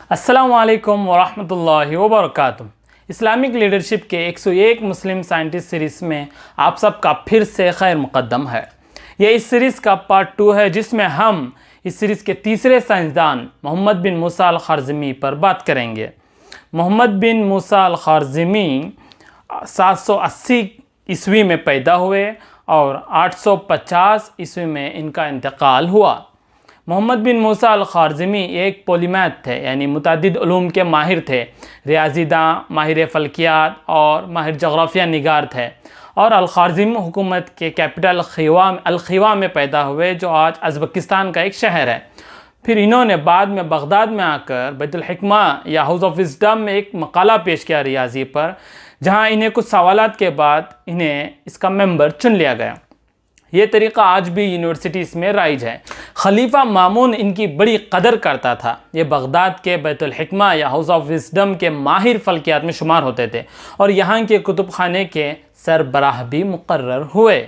السلام علیکم ورحمۃ اللہ وبرکاتہ۔ اسلامک لیڈرشپ کے 101 مسلم سائنٹسٹ سیریز میں آپ سب کا پھر سے خیر مقدم ہے۔ یہ اس سیریز کا پارٹ 2 ہے، جس میں ہم اس سیریز کے تیسرے سائنسدان محمد بن موسیٰ الخوارزمی پر بات کریں گے۔ محمد بن موسیٰ الخوارزمی 780 عیسوی میں پیدا ہوئے اور 850 عیسوی میں ان کا انتقال ہوا۔ محمد بن موسیٰ الخوارزمی ایک پولیمیتھ تھے، یعنی متعدد علوم کے ماہر تھے، ریاضی داں، ماہر فلکیات اور ماہر جغرافیہ نگار تھے، اور الخوارزم حکومت کے کیپٹل الخوا میں پیدا ہوئے، جو آج ازبکستان کا ایک شہر ہے۔ پھر انہوں نے بعد میں بغداد میں آ کر بیت الحکمہ یا ہاؤس آف وزڈم میں ایک مقالہ پیش کیا ریاضی پر، جہاں انہیں کچھ سوالات کے بعد انہیں اس کا ممبر چن لیا گیا۔ یہ طریقہ آج بھی یونیورسٹیز میں رائج ہے۔ خلیفہ مامون ان کی بڑی قدر کرتا تھا۔ یہ بغداد کے بیت الحکمہ یا ہاؤس آف وزڈم کے ماہر فلکیات میں شمار ہوتے تھے اور یہاں کے کتب خانے کے سربراہ بھی مقرر ہوئے۔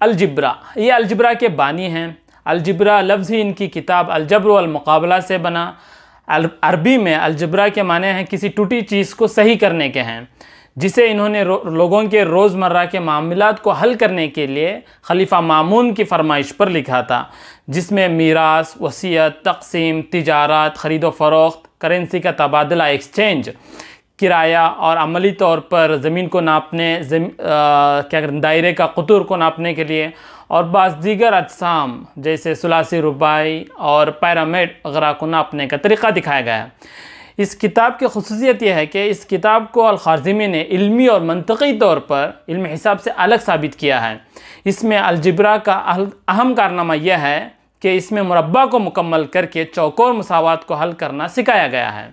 الجبرا، یہ الجبرا کے بانی ہیں۔ الجبرا لفظ ہی ان کی کتاب الجبر والمقابلہ سے بنا۔ عربی میں الجبرا کے معنی ہیں کسی ٹوٹی چیز کو صحیح کرنے کے ہیں، جسے انہوں نے لوگوں کے روزمرہ کے معاملات کو حل کرنے کے لیے خلیفہ مامون کی فرمائش پر لکھا تھا، جس میں میراث، وصیت، تقسیم، تجارت، خرید و فروخت، کرنسی کا تبادلہ ایکسچینج، کرایہ اور عملی طور پر زمین کو ناپنے، دائرے کا قطر کو ناپنے کے لیے، اور بعض دیگر اجسام جیسے ثلاثی رباعی اور پیرامڈ وغیرہ کو ناپنے کا طریقہ دکھایا گیا ہے۔ اس کتاب کی خصوصیت یہ ہے کہ اس کتاب کو الخوارزمی نے علمی اور منطقی طور پر علم حساب سے الگ ثابت کیا ہے۔ اس میں الجبرا کا اہم کارنامہ یہ ہے کہ اس میں مربع کو مکمل کر کے چوکور مساوات کو حل کرنا سکھایا گیا ہے۔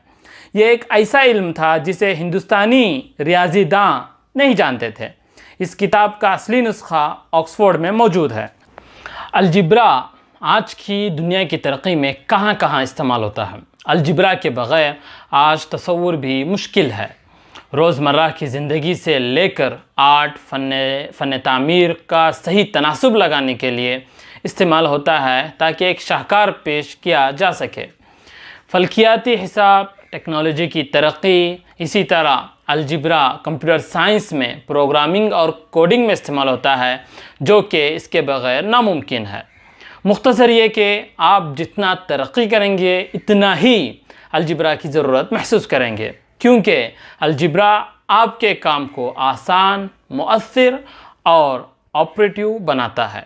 یہ ایک ایسا علم تھا جسے ہندوستانی ریاضی داں نہیں جانتے تھے۔ اس کتاب کا اصلی نسخہ آکسفورڈ میں موجود ہے۔ الجبرا آج کی دنیا کی ترقی میں کہاں کہاں استعمال ہوتا ہے۔ الجبرا کے بغیر آج تصور بھی مشکل ہے۔ روزمرہ کی زندگی سے لے کر آرٹ، فن تعمیر کا صحیح تناسب لگانے کے لیے استعمال ہوتا ہے تاکہ ایک شاہکار پیش کیا جا سکے۔ فلکیاتی حساب، ٹیکنالوجی کی ترقی، اسی طرح الجبرا کمپیوٹر سائنس میں پروگرامنگ اور کوڈنگ میں استعمال ہوتا ہے، جو کہ اس کے بغیر ناممکن ہے۔ مختصر یہ کہ آپ جتنا ترقی کریں گے اتنا ہی الجبرا کی ضرورت محسوس کریں گے، کیونکہ الجبرا آپ کے کام کو آسان، مؤثر اور آپریٹیو بناتا ہے۔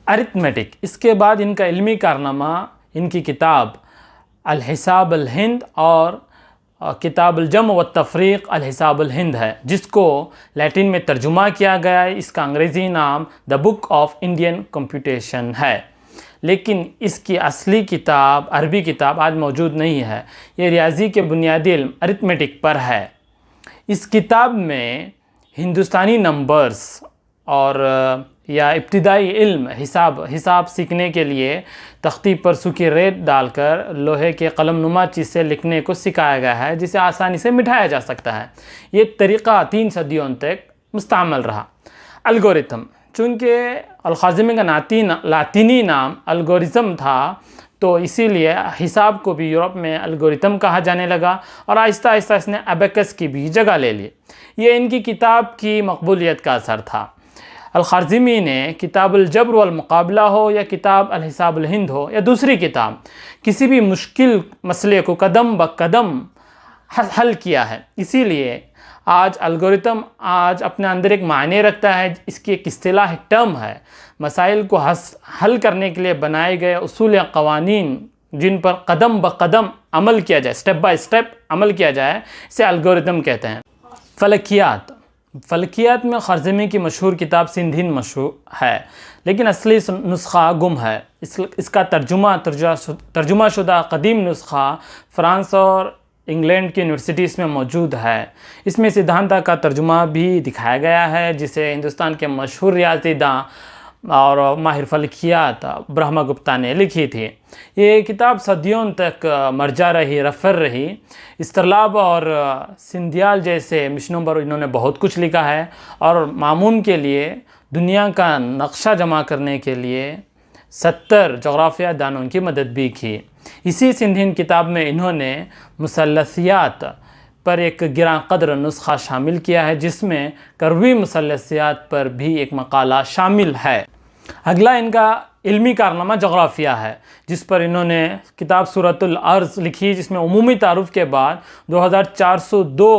ارتمیٹک، اس کے بعد ان کا علمی کارنامہ ان کی کتاب الحساب الہند اور کتاب الجمع والتفریق الحساب الہند ہے، جس کو لیٹن میں ترجمہ کیا گیا ہے۔ اس کا انگریزی نام دا بک آف انڈین کمپیوٹیشن ہے، لیکن اس کی اصلی کتاب، عربی کتاب آج موجود نہیں ہے۔ یہ ریاضی کے بنیادی علم ارتمیٹک پر ہے۔ اس کتاب میں ہندوستانی نمبرز اور یا ابتدائی علم حساب سیکھنے کے لیے تختی پر سوکھی ریت ڈال کر لوہے کے قلم نما چیز سے لکھنے کو سکھایا گیا ہے، جسے آسانی سے مٹھایا جا سکتا ہے۔ یہ طریقہ 3 صدیوں تک مستعمل رہا۔ الگورتھم، چونکہ الخوارزمی کا لاطینی نام الگورزم تھا، تو اسی لیے حساب کو بھی یورپ میں الگورتھم کہا جانے لگا، اور آہستہ آہستہ اس نے ابیکس کی بھی جگہ لے لی۔ یہ ان کی کتاب کی مقبولیت کا اثر تھا۔ الخوارزمی نے کتاب الجبر والمقابلہ ہو یا کتاب الحساب الہند ہو یا دوسری کتاب، کسی بھی مشکل مسئلے کو قدم بقدم حل کیا ہے۔ اسی لیے آج الگورتھم آج اپنے اندر ایک معنی رکھتا ہے۔ اس کی ایک اصطلاح، ایک ٹرم ہے۔ مسائل کو حل کرنے کے لیے بنائے گئے اصول یا قوانین جن پر قدم بقدم عمل کیا جائے، سٹیپ بائی سٹیپ عمل کیا جائے، اسے الگورتھم کہتے ہیں۔ فلکیات میں خوارزمی کی مشہور کتاب سندھ ہند مشہور ہے، لیکن اصلی نسخہ گم ہے۔ اس کا ترجمہ شدہ قدیم نسخہ فرانس اور انگلینڈ کی یونیورسٹیز میں موجود ہے۔ اس میں سدھانتا کا ترجمہ بھی دکھایا گیا ہے، جسے ہندوستان کے مشہور ریاضی داں اور ماہر فلکیات برہما گپتا نے لکھی تھی۔ یہ کتاب صدیوں تک مرجع رہی، ریفر رہی۔ استرلاب اور سندھیال جیسے مشنوں پر انہوں نے بہت کچھ لکھا ہے، اور مامون کے لیے دنیا کا نقشہ جمع کرنے کے لیے 70 جغرافیہ دانوں کی مدد بھی کی۔ اسی سندھ ہند کتاب میں انہوں نے مثلثیات پر ایک گراں قدر نسخہ شامل کیا ہے، جس میں کروی مثلثیات پر بھی ایک مقالہ شامل ہے۔ اگلا ان کا علمی کارنامہ جغرافیہ ہے، جس پر انہوں نے کتاب سورۃ الارض لکھی، جس میں عمومی تعارف کے بعد 2402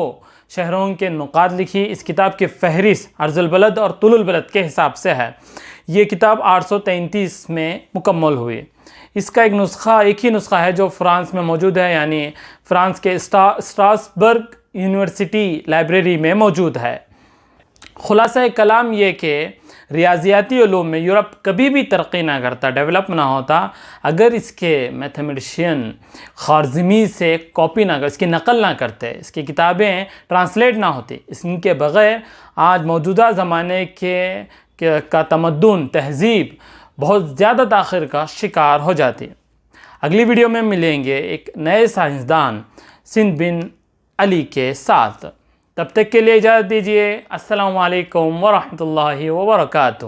شہروں کے نقاط لکھی۔ اس کتاب کی فہرست عرض البلد اور طول البلد کے حساب سے ہے۔ یہ کتاب 833 میں مکمل ہوئی۔ اس کا ایک ہی نسخہ ہے جو فرانس میں موجود ہے، یعنی فرانس کے اسٹراسبرگ یونیورسٹی لائبریری میں موجود ہے۔ خلاصہ کلام یہ کہ ریاضیاتی علوم میں یورپ کبھی بھی ترقی نہ کرتا، ڈیولپ نہ ہوتا، اگر اس کے میتھمیٹیشین خوارزمی سے کاپی نہ اس کی نقل نہ کرتے، اس کی کتابیں ٹرانسلیٹ نہ ہوتی۔ ان کے بغیر آج موجودہ زمانے کا تمدن، تہذیب بہت زیادہ تاخیر کا شکار ہو جاتی۔ اگلی ویڈیو میں ملیں گے ایک نئے سائنسدان سندھ بن علی کے ساتھ۔ تب تک کے لیے اجازت دیجیے۔ السلام علیکم ورحمۃ اللہ وبرکاتہ۔